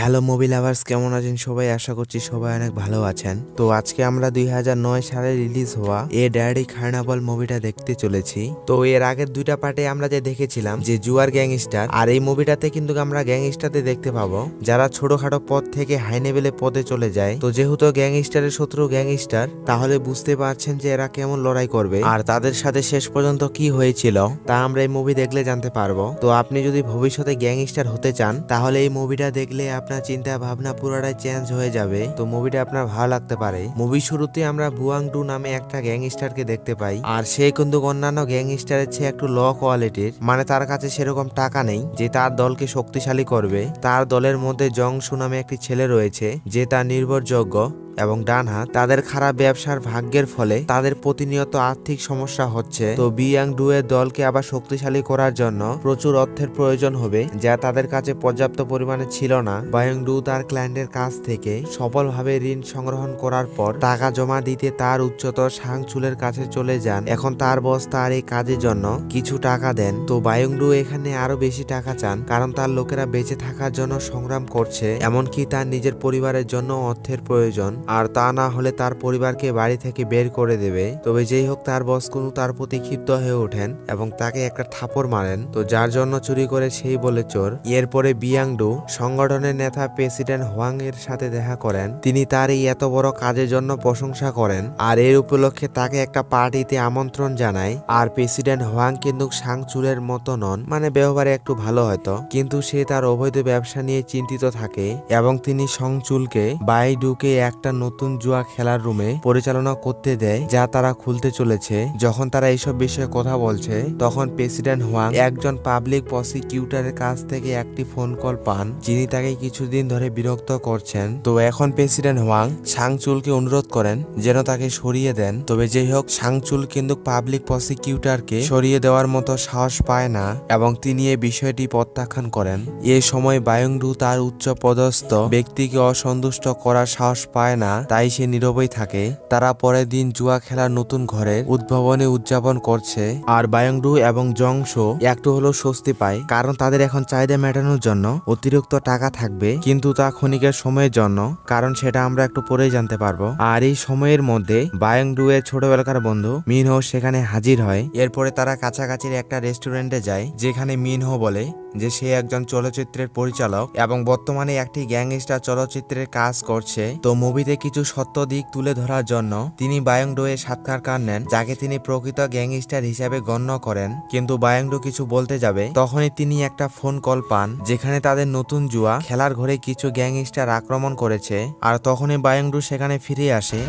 Hello movie lovers, কেমন আছেন সবাই? আশা করছি সবাই অনেক ভালো আছেন। তো আজকে আমরা 2009 সালে রিলিজ হওয়া এ ড্যাডি কার্নাভাল মুভিটা দেখতে চলেছি। তো এর আগের দুইটা পার্টে আমরা যে দেখেছিলাম যে জুয়ার গ্যাংস্টার, আর এই মুভিটাতে কিন্তু আমরা গ্যাংস্টারদের দেখতে পাবো যারা ছোটখাটো পদ থেকে হাই লেভেলে পদে চলে যায়। তো যেহেতু গ্যাংস্টারের শত্রু গ্যাংস্টার, তাহলে বুঝতে পারছেন যে এরা কেমন লড়াই করবে আর তাদের সাথে শেষ পর্যন্ত কি হয়েছিল তা আমরা এই মুভি দেখলে জানতে পারবো। তো আপনি যদি ভবিষ্যতে গ্যাংস্টার হতে চান তাহলে এই মুভিটা দেখলে আপনার চিন্তা ভাবনা পুরোটাই চেঞ্জ হয়ে যাবে। তো মুভিটা আপনার ভালো লাগতে পারে। মুভি শুরুতে আমরা বুয়াং ডু নামে একটা গ্যাংস্টারকে দেখতে পাই, আর সে কিন্তু অন্যান্য গ্যাংস্টারের চেয়ে একটু লো কোয়ালিটির, মানে তার কাছে সেরকম টাকা নেই যে তার দলকে শক্তিশালী করবে। তার দলের মধ্যে জংশু নামে একটি ছেলে রয়েছে যে তার নির্ভরযোগ্য এবং ডান হাত। তাদের খারাপ ব্যবসার ভাগ্যের ফলে তাদের প্রতিনিয়ত আর্থিক সমস্যা হচ্ছে। তো বিয়াং ডু এর দলকে আবার শক্তিশালী করার জন্য প্রচুর অর্থের প্রয়োজন হবে, যা তাদের কাছে পর্যাপ্ত পরিমাণে ছিল না। বায়াং ডু তার ক্লায়েন্টের কাছ থেকে সফলভাবে ঋণ সংগ্রহণ করার পর টাকা জমা দিতে তার উচ্চতর সাংচুলের কাছে চলে যান। এখন তার বস তার এই কাজের জন্য কিছু টাকা দেন। তো বায়াং ডু এখানে আরো বেশি টাকা চান, কারণ তার লোকেরা বেঁচে থাকার জন্য সংগ্রাম করছে, এমনকি তার নিজের পরিবারের জন্য অর্থের প্রয়োজন, আর তা না হলে তার পরিবারকে বাড়ি থেকে বের করে দেবে। তবে যেই হোক, তার বস কোনো তার প্রতি ক্ষিপ্ত হয়ে ওঠেন এবং তাকে একটা থাপড় মারেন। তো যার জন্য চুরি করে সেই বলে চোর। এরপরে বিয়াং ডু সংগঠনের নেতা প্রেসিডেন্ট হোয়াং এর সাথে দেখা করেন। তিনি তার এই এত বড় কাজের জন্য প্রশংসা করেন, আর এর উপলক্ষে তাকে একটা পার্টিতে আমন্ত্রণ জানায়। আর প্রেসিডেন্ট হোয়াং কিন্তু সাংচুলের মতো নন, মানে ব্যবহারে একটু ভালো হয়তো, কিন্তু সে তার অবৈধ ব্যবসা নিয়ে চিন্তিত থাকে এবং তিনি সংচুলকে বাইডুকে একটা নতুন জুয়া খেলার রুমে পরিচালনা করতে দেয়, যা তারা খুলতে চলেছে। যখন তারা এইসব বিষয়ে কথা বলছে, তখন প্রেসিডেন্ট হোয়াং একজন পাবলিক প্রসিকিউটরের কাছ থেকে একটি ফোন কল পান, যিনি তাকে কিছুদিন ধরে বিরক্ত করছেন। তো এখন প্রেসিডেন্ট হোয়াং সাংচুলকে অনুরোধ করেন যেন তাকে সরিয়ে দেন। তবে যেই হোক, সাংচুল কিন্তু পাবলিক প্রসিকিউটরকে সরিয়ে দেওয়ার মতো সাহস পায় না এবং তিনি এই বিষয়টি প্রত্যাখ্যান করেন। এই সময় বায়ং ডু তার উচ্চ পদস্থ ব্যক্তিকে অসন্তুষ্ট করার সাহস পায় না, তাই সে নীরবই থাকে। তারা পরের দিন জুয়া খেলার নতুন ঘরের উদ্ভাবনী উদযাপন করছে, আর বায়ং ডু এবং জংশো একটু হলেও স্বস্তি পায়, কারণ তাদের এখন চাহিদা মেটানোর জন্য অতিরিক্ত টাকা থাকবে, কিন্তু তা ক্ষণিকের সময়ের জন্য, কারণ সেটা আমরা একটু পরেই জানতে পারবো। আর এই সময়ের মধ্যে বায়ং ডু এর ছোটবেলাকার বন্ধু মিনহো সেখানে হাজির হয়। এরপরে তারা কাছাকাছির একটা রেস্টুরেন্টে যায়, যেখানে মিনহো বলে যে সে একজন চলচ্চিত্রের পরিচালক এবং বর্তমানে একটি গ্যাংস্টার চলচ্চিত্রের কাজ করছে। তো মুভিতে কিছু সত্য দিক তুলে ধরার জন্য তিনি বায়ং ডু এর সাক্ষাৎকার নেন, যাকে তিনি প্রকৃত গ্যাংস্টার হিসেবে গণ্য করেন। কিন্তু বায়ং ডু কিছু বলতে যাবে, তখনই তিনি একটা ফোন কল পান, যেখানে তাদের নতুন জুয়া খেলার ঘরে কিছু গ্যাংস্টার আক্রমণ করেছে, আর তখনই বায়ং ডু সেখানে ফিরে আসে।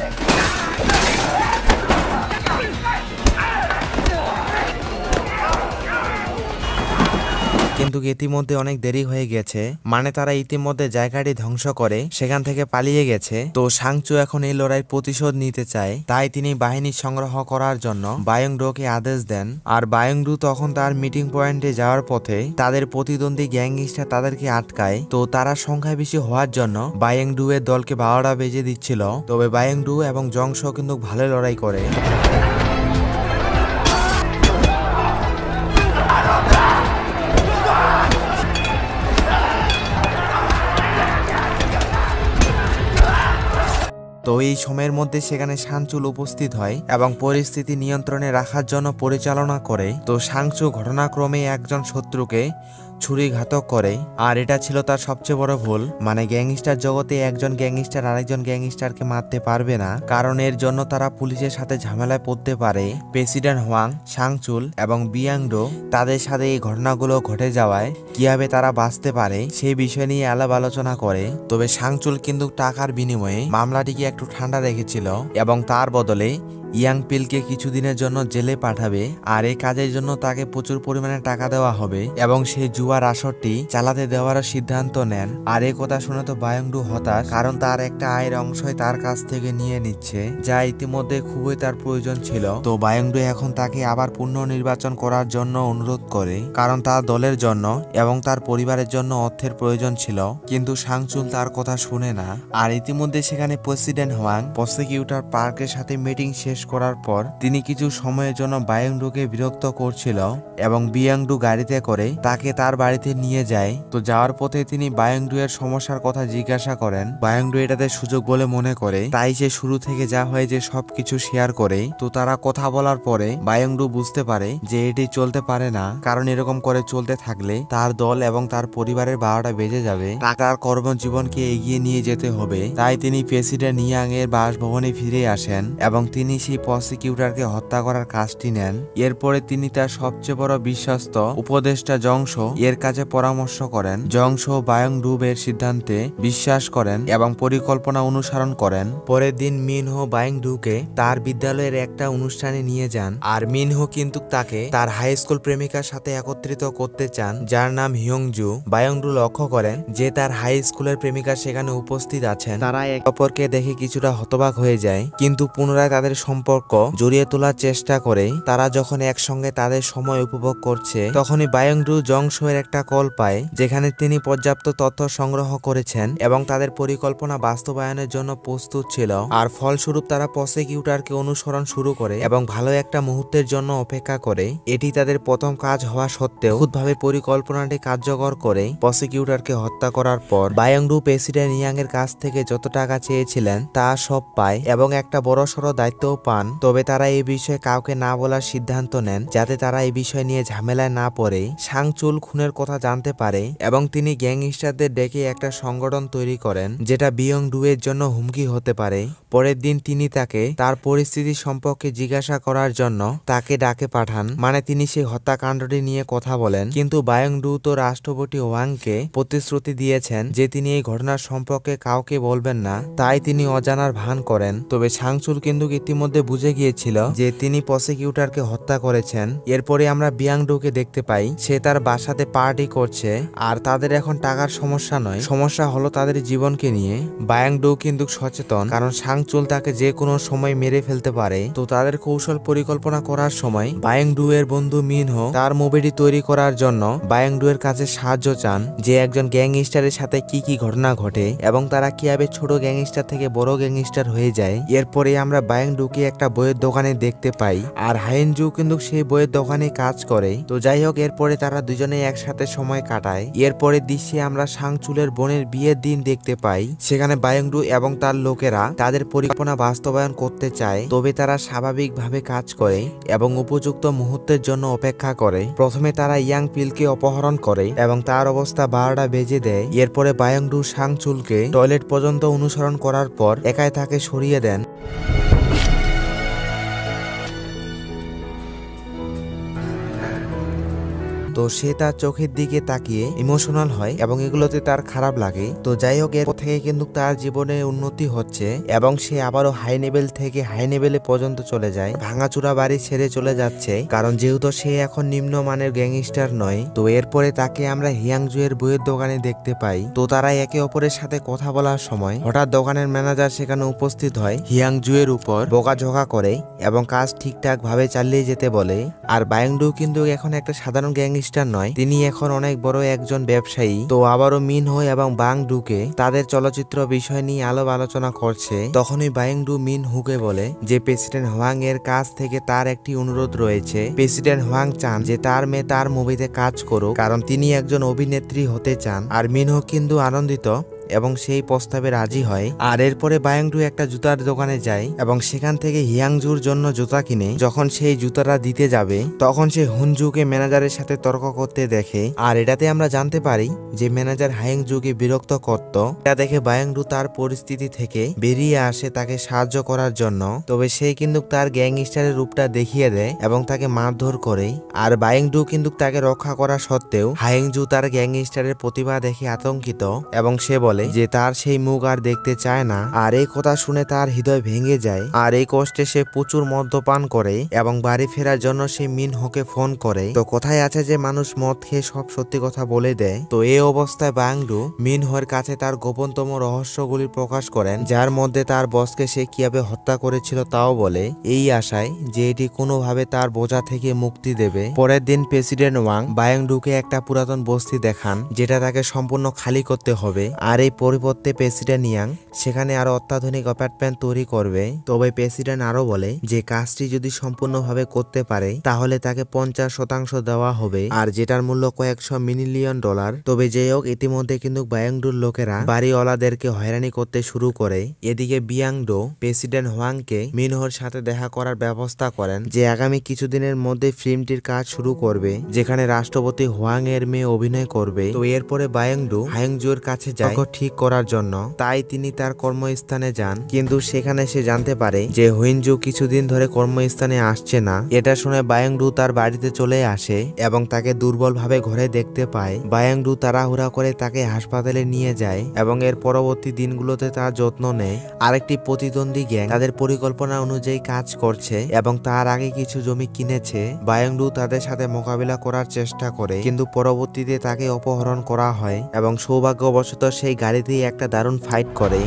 কিন্তু ইতিমধ্যে অনেক দেরি হয়ে গেছে, মানে তারা ইতিমধ্যে জায়গাটি ধ্বংস করে সেখান থেকে পালিয়ে গেছে। তো সাংচু এখন এই লড়াইয়ের প্রতিশোধ নিতে চায়, তাই তিনি বাহিনী সংগ্রহ করার জন্য বায়ং ডুকে আদেশ দেন। আর বায়ং ডু তখন তার মিটিং পয়েন্টে যাওয়ার পথে তাদের প্রতিদ্বন্দ্বী গ্যাংস্টার তাদেরকে আটকায়। তো তারা সংখ্যায় বেশি হওয়ার জন্য বায়ং ডু এর দলকে 12টা বেজে দিচ্ছিল। তবে বায়ং ডু এবং জংশো কিন্তু ভালো লড়াই করে। তো এই সময়ের মধ্যে সেখানে সাংচুল উপস্থিত হয় এবং পরিস্থিতি নিয়ন্ত্রণে রাখার জন্য পরিচালনা করে। তো সাংচু ঘটনাক্রমে একজন শত্রুকে ছুরিঘাতক করে, আর এটা ছিল তার সবচেয়ে বড় ভুল। মানে গ্যাংস্টার জগতে একজন গ্যাংস্টার আরেকজন গ্যাংস্টারকে মারতে পারবে না, কারণ এর জন্য তারা পুলিশের সাথে ঝামেলায় পড়তে পারে। প্রেসিডেন্ট হোয়াং, সাংচুল এবং বিয়াং ডু তাদের সাথে এই ঘটনাগুলো ঘটে যাওয়ায় কিভাবে তারা বাঁচতে পারে সেই বিষয় নিয়ে আলাপ আলোচনা করে। তবে সাংচুল কিন্তু টাকার বিনিময়ে মামলাটিকে একটু ঠান্ডা রেখেছিল এবং তার বদলে ইয়াং পিলকে কিছুদিনের জন্য জেলে পাঠাবে, আর এই কাজের জন্য তাকে প্রচুর পরিমাণে টাকা দেওয়া হবে এবং সেই জুয়ার আসরটি চালাতে দেওয়ার সিদ্ধান্ত নেন। আর এই কথা শুনে তো বায়ং ডু হতাশ, কারণ তার একটা আয়ের অংশই তার কাছ থেকে নিয়ে নিচ্ছে, যা ইতিমধ্যে খুবই তার প্রয়োজন ছিল। তো বায়ং ডু এখন তাকে আবার পুনর্নির্বাচন করার জন্য অনুরোধ করে, কারণ তার দলের জন্য এবং তার পরিবারের জন্য অর্থের প্রয়োজন ছিল। কিন্তু সাংচুল তার কথা শুনে না। আর ইতিমধ্যে সেখানে প্রেসিডেন্ট হোয়াং প্রসিকিউটর পার্কের সাথে মিটিং শেষ শেষ করার পর তিনি কিছু সময়ের জন্য বায়াংডুকে বিরক্ত করছিল এবং বিয়াংডু গাড়িতে করে তাকে তার বাড়িতে নিয়ে যায়। তো যাওয়ার পথে তিনি বায়াংডু এর সমস্যার কথা জিজ্ঞাসা করেন। বায়াংডু এটাতে সুযোগ বলে মনে করে, তাই সে শুরু থেকে যা হয় যে সবকিছু শেয়ার করে। তো তারা কথা বলার পরে বায়াংডু বুঝতে পারে যে এটি চলতে পারে না, কারণ এরকম করে চলতে থাকলে তার দল এবং তার পরিবারের 12টা বেজে যাবে। তার কর্মজীবনকে এগিয়ে নিয়ে যেতে হবে। তাই তিনি প্রেসিডেন্ট ইয়াং এর বাসভবনে ফিরে আসেন এবং তিনি সেই প্রসিকিউটরকে হত্যা করার কাজটি নেন। এরপরে তিনি তার সবচেয়ে বড় বিশ্বস্ত উপদেষ্টা জংশো এর কাছে পরামর্শ করেন। জংশো বায়াংডু এর সিদ্ধান্তে বিশ্বাস করেন এবং পরিকল্পনা অনুসরণ করেন। পরের দিন মিনহো বায়াংডুকে তার বিদ্যালয়ের একটা অনুষ্ঠানে নিয়ে যান, আর মিনহো কিন্তু তাকে তার হাই স্কুল প্রেমিকার সাথে একত্রিত করতে চান, যার নাম হিয়ংজু। বায়াংডু লক্ষ্য করেন যে তার হাই স্কুলের প্রেমিকা সেখানে উপস্থিত আছেন। তারা একে অপরকে দেখে কিছুটা হতবাক হয়ে যায়, কিন্তু পুনরায় তাদের সম্পর্ক জড়িয়ে তোলার চেষ্টা করে। তারা যখন একসঙ্গে তাদের সময় উপভোগ করছে, তখনই বায়াংডু জংশো এর একটা কল পায়, যেখানে তিনি পর্যাপ্ত তথ্য সংগ্রহ করেছেন এবং তাদের পরিকল্পনা বাস্তবায়নের জন্য প্রস্তুত ছিল। আর ফলস্বরূপ তারা প্রসিকিউটরকে অনুসরণ শুরু করে এবং ভালো একটা মুহূর্তের জন্য অপেক্ষা করে। এটি তাদের প্রথম কাজ হওয়া সত্ত্বেও খুদভাবে পরিকল্পনাটি কার্যকর করে প্রসিকিউটরকে হত্যা করার পর বায়াংডু প্রেসিডেন্ট ইয়াং এর কাছ থেকে যত টাকা চেয়েছিলেন তা সব পায় এবং একটা বড়সড় দায়িত্বও পান। তবে তারা এই বিষয়ে কাউকে না বলার সিদ্ধান্ত নেন, যাতে তারা এই বিষয় নিয়ে ঝামেলায় না পড়ে। সাংচুল খুনের কথা জানতে পারে এবং তিনি গ্যাংস্টারদের ডেকে একটা সংগঠন তৈরি করেন, যেটা বিয়ংডু এর জন্য হুমকি হতে পারে। পরের দিন তিনি তাকে তার পরিস্থিতি সম্পর্কে জিজ্ঞাসা করার জন্য তাকে ডাকে পাঠান, মানে তিনি সেই হত্যাকাণ্ডটি নিয়ে কথা বলেন। কিন্তু বায়াংডু তো রাষ্ট্রপতি ওয়াংকে প্রতিশ্রুতি দিয়েছেন যে তিনি এই ঘটনার সম্পর্কে কাউকে বলবেন না, তাই তিনি অজানার ভান করেন। তবে সাংচুল কিন্তু ইতিমধ্যে বুঝে গিয়েছিল যে তিনি প্রসিকিউটরকে হত্যা করেছেন। এরপরে আমরা বিয়াংডুকে দেখতে পাই, সে তার বাসাতে পার্টি করছে, আর তাদের এখন টাকার সমস্যা নয়, সমস্যা হলো তাদের জীবনকে নিয়ে। বায়াংডু কিন্তু সচেতন, কারণ সাংচুল তাকে যে কোনো সময় মেরে ফেলতে পারে। তো তাদের কৌশল পরিকল্পনা করার সময় বায়াংডু এর বন্ধু মিনহো তার মুভিটি তৈরি করার জন্য বায়াংডু এর কাছে সাহায্য চান, যে একজন গ্যাংস্টারের সাথে কি কি ঘটনা ঘটে এবং তারা কিভাবে ছোট গ্যাংস্টার থেকে বড় গ্যাংস্টার হয়ে যায়। এরপরে আমরা বায়াংডুকে একটা বইয়ের দোকানে দেখতে পাই, আর হাইনজু কিন্তু সেই বইয়ের দোকানে কাজ করে। তো যাই হোক, এরপরে তারা দুজনে একসাথে সময় কাটায়। এরপরে দৃশ্যে আমরা সাংচুলের বোনের বিয়ের দিন দেখতে পাই। সেখানে বায়াংডু এবং তার লোকেরা তাদের পরিকল্পনা বাস্তবায়ন করতে চায়, তবে তারা স্বাভাবিকভাবে কাজ করে এবং উপযুক্ত মুহূর্তের জন্য অপেক্ষা করে। প্রথমে তারা ইয়াং পিলকে অপহরণ করে এবং তার অবস্থা 12টা বেজে দেয়। এরপরে বায়াংডু সাংচুলকে টয়লেট পর্যন্ত অনুসরণ করার পর একাই তাকে সরিয়ে দেন। তো সে তার চোখের দিকে তাকিয়ে ইমোশনাল হয় এবং এগুলোতে তার খারাপ লাগে। তো যাই হোক, এর থেকে কিন্তু তার জীবনে উন্নতি হচ্ছে এবং সে আবারও হাই লেভেল থেকে হাই লেভেলে পর্যন্ত চলে যায়। ভাঙাচুরা বাড়ি ছেড়ে চলে যাচ্ছে, কারণ যেহেতু সে এখন নিম্নমানের গ্যাংস্টার নয়। তো এরপরে তাকে আমরা হিয়াংজু এর বইয়ের দোকানে দেখতে পাই। তো তারা একে অপরের সাথে কথা বলার সময় হঠাৎ দোকানের ম্যানেজার সেখানে উপস্থিত হয়, হিয়াংজু এর উপর বকাঝকা করে এবং কাজ ঠিকঠাক ভাবে চালিয়ে যেতে বলে। আর বায়াংডু কিন্তু এখন একটা সাধারণ গ্যাংস্টার নয়, তিনি এখন অনেক বড় একজন ব্যবসায়ী। তো আবারও মিনহো এবং বায়াংডুকে তাদের চলচ্চিত্র বিষয় নিয়ে আলোচনা করছে। তখনই বায়াংডু মিনহুকে বলে যে প্রেসিডেন্ট হোয়াং এর কাছ থেকে তার একটি অনুরোধ রয়েছে। প্রেসিডেন্ট হোয়াং চান যে তার মেয়ে তার মুভিতে কাজ করুক, কারণ তিনি একজন অভিনেত্রী হতে চান। আর মিনহো কিন্তু আনন্দিত এবং সেই প্রস্তাবে রাজি হয়। আর এরপরে বায়াংডু একটা জুতার দোকানে যায় এবং সেখান থেকে হিয়াংজুর জন্য জুতা কিনে। যখন সেই জুতাটা দিতে যাবে, তখন সে হুনজুকে ম্যানেজারের সাথে তর্ক করতে দেখে। আর এটাতে আমরা জানতে পারি যে ম্যানেজার হাইংজুকে বিরক্ত করত। এটা দেখে বায়াংডু তার পরিস্থিতি থেকে বেরিয়ে আসে তাকে সাহায্য করার জন্য। তবে সে কিন্তু তার গ্যাংস্টারের রূপটা দেখিয়ে দেয় এবং তাকে মারধর করে। আর বায়াংডু কিন্তু তাকে রক্ষা করা সত্ত্বেও হাইংজু তার গ্যাংস্টারের প্রতিভা দেখে আতঙ্কিত এবং সে বলে যে তার সেই মুখ আর দেখতে চায় না। আর এই কথা শুনে তার হৃদয় ভেঙে যায়। আর এই কষ্টে সে প্রচুর মদ্যপান করে এবং বাড়ি ফেরার জন্য সে মিনহোকে ফোন করে। তো কথায় আছে যে মানুষ মদ খেয়ে সব সত্যি কথা বলে দেয়। তো এই অবস্থায় বায়াংডু মিনহোর কাছে তার গোপনতম রহস্যগুলি প্রকাশ করেন, যার মধ্যে তার বসকে সে কিভাবে হত্যা করেছিল তাও বলে, এই আশায় যে এটি কোনোভাবে তার বোঝা থেকে মুক্তি দেবে। পরের দিন প্রেসিডেন্ট ওয়াং বায়াংডুকে একটা পুরাতন বস্তি দেখান, যেটা তাকে সম্পূর্ণ খালি করতে হবে। আর এই পরিবর্তে প্রেসিডেন্ট ইয়াং সেখানে আরো অত্যাধুনিক অ্যাপার্টমেন্ট তৈরি করবে। তবে প্রেসিডেন্ট আরো বলে যে কাজটি যদি সম্পূর্ণভাবে করতে পারে তাহলে তাকে 50% দেওয়া হবে, আর যেটার মূল্য কয়েকশো মিলিয়ন ডলার। তবে যাই হোক, ইতিমধ্যে কিন্তু বায়াংডুর লোকেরা বাড়িওয়ালাদেরকে হয়রানি করতে শুরু করে। এদিকে বিয়াংডো প্রেসিডেন্ট হোয়াংকে মিনহোর সাথে দেখা করার ব্যবস্থা করেন যে আগামী কিছুদিনের মধ্যে ফিল্মটির কাজ শুরু করবে, যেখানে রাষ্ট্রপতি হোয়াং এর মেয়ে অভিনয় করবে। তো এরপরে বায়াংডু হায়ংজুর কাছে যায় ঠিক করার জন্য, তাই তিনি তার কর্মস্থানে যান। কিন্তু সেখানে সে জানতে পারে যে হুইনজু কিছুদিন ধরে কর্মস্থানে আসছে না। এটা শুনে বায়াংডু তার বাড়িতে চলে আসে এবং তাকে দুর্বলভাবে ঘরে দেখতে পায়। বায়াংডু তাড়াহুড়া করে তাকে হাসপাতালে নিয়ে যায় এবং এর পরবর্তী দিনগুলোতে তার যত্ন নেয়। আরেকটি প্রতিদ্বন্দ্বী গ্যাং তাদের পরিকল্পনা অনুযায়ী কাজ করছে এবং তার আগে কিছু জমি কিনেছে। বায়াংডু তাদের সাথে মোকাবিলা করার চেষ্টা করে, কিন্তু পরবর্তীতে তাকে অপহরণ করা হয় এবং সৌভাগ্যবশত সেই গাড়িতেই একটা দারুণ ফাইট করে।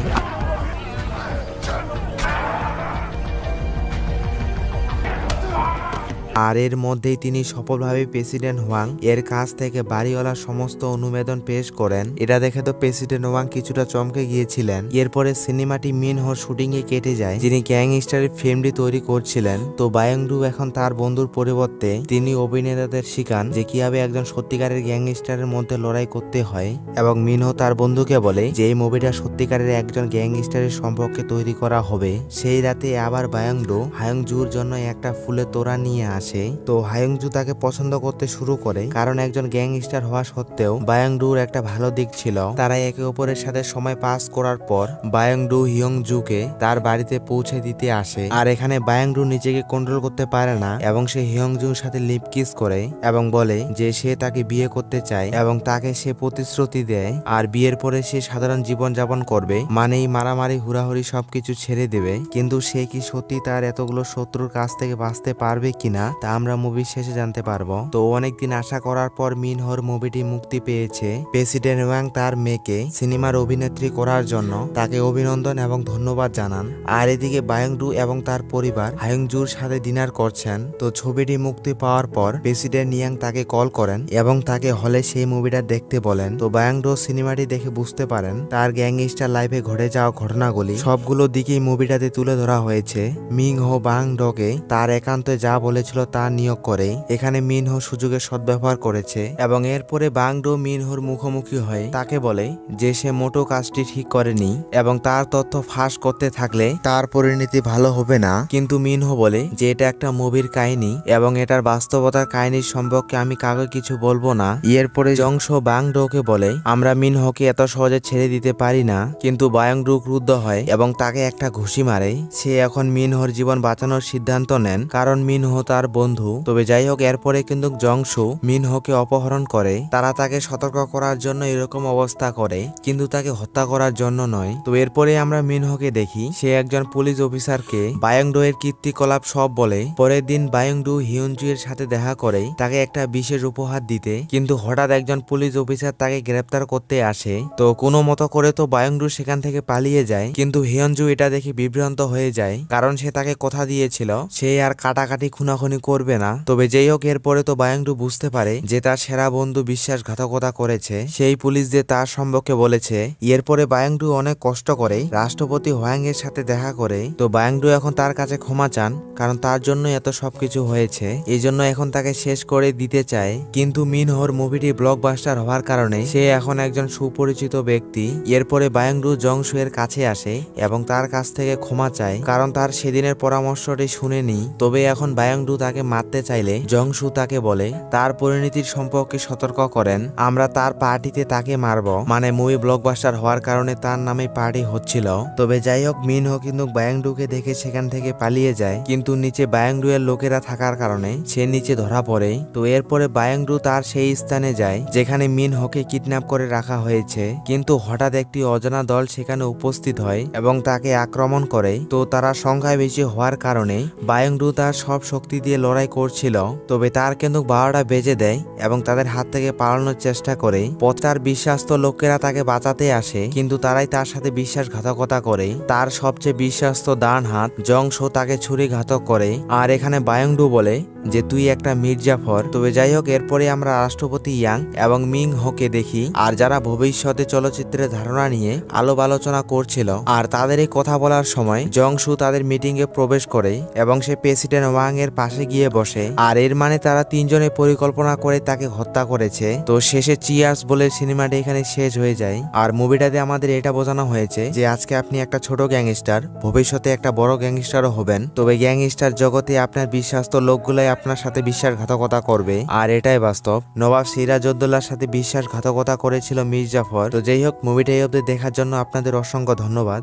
আর এর মধ্যেই তিনি সফলভাবে প্রেসিডেন্ট হোয়াং এর কাছ থেকে বাড়িওয়ালার সমস্ত অনুমোদন পেশ করেন। এটা দেখে তো প্রেসিডেন্ট হোয়াং কিছুটা চমকে গিয়েছিলেন। এরপরে সিনেমাটি মিনহোর শুটিং এ কেটে যায়, যিনি গ্যাংস্টারের ফিল্মটি তৈরি করছিলেন। তো বায়াংডু এখন তার বন্ধুর পরিবর্তে তিনি অভিনেতাদের শিখান যে কিভাবে একজন সত্যিকারের গ্যাংস্টারের মধ্যে লড়াই করতে হয়, এবং মিনহো তার বন্ধুকে বলে যে এই মুভিটা সত্যিকারের একজন গ্যাংস্টারের সম্পর্কে তৈরি করা হবে। সেই রাতে আবার বায়াংডু হায়ংজুর জন্য একটা ফুলের তোড়া নিয়ে আসে। তো হায়ংজু তাকে পছন্দ করতে শুরু করে, কারণ একজন গ্যাংস্টার হওয়া সত্ত্বেও বায়াংডুর একটা ভালো দিক ছিল। তারা একে অপরের সাথে সময় পাস করার পর বায়াংডু হিয়ংজুকে তার বাড়িতে পৌঁছে দিতে আসে। আর এখানে বায়াংডু নিজেকে কন্ট্রোল করতে পারে না এবং সে হিয়ংজুর সাথে লিপ কিস করে এবং বলে যে সে তাকে বিয়ে করতে চায় এবং তাকে সে প্রতিশ্রুতি দেয় আর বিয়ের পরে সে সাধারণ জীবন যাপন করবে, মানেই মারামারি হুড়াহুড়ি সবকিছু ছেড়ে দেবে। কিন্তু সে কি সত্যি তার এতগুলো শত্রুর কাছ থেকে বাঁচতে পারবে কিনা তা আমরা মুভির শেষে জানতে পারবো। তো অনেকদিন আশা করার পর মিনহোর মুভিটি মুক্তি পেয়েছে। প্রেসিডেন্ট ওয়াং তার মেয়েকে সিনেমার অভিনেত্রী করার জন্য তাকে অভিনন্দন এবং ধন্যবাদ জানান। আর এদিকে বায়াংডু এবং তার পরিবার হায়ংজুর সাথে ডিনার করছেন। তো ছবিটি মুক্তি পাওয়ার পর প্রেসিডেন্ট ইয়াং তাকে কল করেন এবং তাকে হলে সেই মুভিটা দেখতে বলেন। তো বায়াংডু সিনেমাটি দেখে বুঝতে পারেন তার গ্যাংস্টার লাইফে ঘটে যাওয়া ঘটনাগুলি সবগুলো দিকেই মুভিটাতে তুলে ধরা হয়েছে। মিনহো বায়াংডুকে তার একান্তে যা বলেছিল তা নিয়োগ করে। এখানে মিনহো সুযোগের সদ্ব্যবহার করেছে এবং এরপরে বায়াংডু মিনহোর মুখোমুখি হয়ে তাকে বলে যে সে মোটো কাজটি ঠিক করেনি এবং তার তথ্য ফাঁস করতে থাকলে তার পরিণতি ভালো হবে না। কিন্তু মিনহো বলে যে এটা একটা মুভির কাহিনী এবং এটার বাস্তবতার কাহিনীর সম্পর্কে আমি কাউকে কিছু বলবো না। এরপরে জংশো বায়াংডুকে বলে আমরা মিনহোকে এত সহজে ছেড়ে দিতে পারি না। কিন্তু বায়াংডু ক্রুদ্ধ হয় এবং তাকে একটা ঘুষি মারে। সে এখন মিনহোর জীবন বাঁচানোর সিদ্ধান্ত নেন, কারণ মিনহো তার বন্ধু। তবে যাই হোক, এরপরে কিন্তু জংশু মিনহোকে অপহরণ করে। তারা তাকে সতর্ক করার জন্য এরকম অবস্থা করে, কিন্তু তাকে হত্যা করার জন্য নয়। তো এরপরে আমরা মিনহোকে দেখি সে একজন পুলিশ অফিসারকে বায়াংডু এর কীর্তিকলাপ সব বলে। পরের দিন বায়াংডু হিয়ঞ্জু এর সাথে দেখা করে তাকে একটা বিশেষ উপহার দিতে, কিন্তু হঠাৎ একজন পুলিশ অফিসার তাকে গ্রেপ্তার করতে আসে। তো কোনো মতো করে তো বায়াংডু সেখান থেকে পালিয়ে যায়, কিন্তু হিয়ঞ্জু এটা দেখে বিভ্রান্ত হয়ে যায়, কারণ সে তাকে কথা দিয়েছিল সে আর কাটাকাটি খুনাখুনি করবে না। তবে যেই হোক, এরপরে তো বায়াংডু বুঝতে পারে যে তার সেরা বন্ধু বিশ্বাসঘাতকতা করেছে, সেই পুলিশ যে তার সম্পর্কে বলেছে। এরপরে বায়াংডু অনেক কষ্ট করে রাষ্ট্রপতি হোয়াং এর সাথে দেখা করে। তো বায়াংডু এখন তার কাছে ক্ষমা চান, কারণ তার জন্য এত সবকিছু হয়েছে, এই জন্য এখন তাকে শেষ করে দিতে চায়। কিন্তু মিনহোর মুভিটি ব্লকবাস্টার হওয়ার কারণে সে এখন একজন সুপরিচিত ব্যক্তি। এরপরে বায়াংডু জংশু এর কাছে আসে এবং তার কাছ থেকে ক্ষমা চায়, কারণ তার সেদিনের পরামর্শটি শুনেনি। তবে এখন বায়াংডু তাকে মারতে চাইলে জংশু তাকে বলে তার পরিণতির সম্পর্কে সতর্ক করেন, আমরা তার পার্টিতে তাকে মারব, মানে মুভি ব্লকবাস্টার হওয়ার কারণে তার নামে পার্টি হচ্ছিল। তবে যাই হোক, মিনহো কিন্তু বায়াংডুকে দেখে সেখান থেকে পালিয়ে যায়, কিন্তু নিচে বায়াংডু এর লোকেরা থাকার কারণে সে নিচে ধরা পড়ে। তো এরপরে বায়াংডু তার সেই স্থানে যায় যেখানে মিনহোকে কিডন্যাপ করে রাখা হয়েছে, কিন্তু হঠাৎ একটি অজানা দল সেখানে উপস্থিত হয় এবং তাকে আক্রমণ করে। তো তারা সংখ্যায় বেশি হওয়ার কারণে বায়াংডু তার সব শক্তি দিয়ে লড়াই করছিল। তবে তার কিন্তু 12টা বেজে দেয় এবং তাদের হাত থেকে পালানোর চেষ্টা করে। পথটার বিশ্বাস্ত লোকেরা তাকে বাঁচাতে আসে, কিন্তু তারাই তার সাথে বিশ্বাসঘাতকতা করে। তার সবচেয়ে বিশ্বাস্ত ডান হাত জংশু তাকে ছুরিঘাতক করে। আর এখানে বায়াংডু বলে যে তুই একটা মির্জাফর। তবে যাই হোক, এরপরে আমরা রাষ্ট্রপতি ইয়াং এবং মিং হোকে দেখি, আর যারা ভবিষ্যতে চলচ্চিত্রের ধারণা নিয়ে আলাপ আলোচনা করছিল। আর তাদের এই কথা বলার সময় জংসু তাদের মিটিং এ প্রবেশ করে এবং সে প্রেসিডেন্ট ওয়াং এর পাশে গিয়ে বসে। আর এর মানে তারা তিনজনে পরিকল্পনা করে তাকে হত্যা করেছে। তো শেষে চিয়ার্স বলে সিনেমাটি এখানে শেষ হয়ে যায়। আর মুভিটাতে আমাদের এটা বোঝানো হয়েছে যে আজকে আপনি একটা ছোট গ্যাংস্টার, ভবিষ্যতে একটা বড় গ্যাংস্টারও হবেন। তবে গ্যাংস্টার জগতে আপনার বিশ্বাস্ত লোকগুলাই আপনার সাথে বিশ্বাসঘাতকতা করবে, আর এটাই বাস্তব। নবাব সিরাজউদ্দৌলার সাথে বিশ্বাসঘাতকতা করেছিল মির্জাফর। তো যাই হোক, মুভিটা এই অবধি দেখার জন্য আপনাদের অসংখ্য ধন্যবাদ।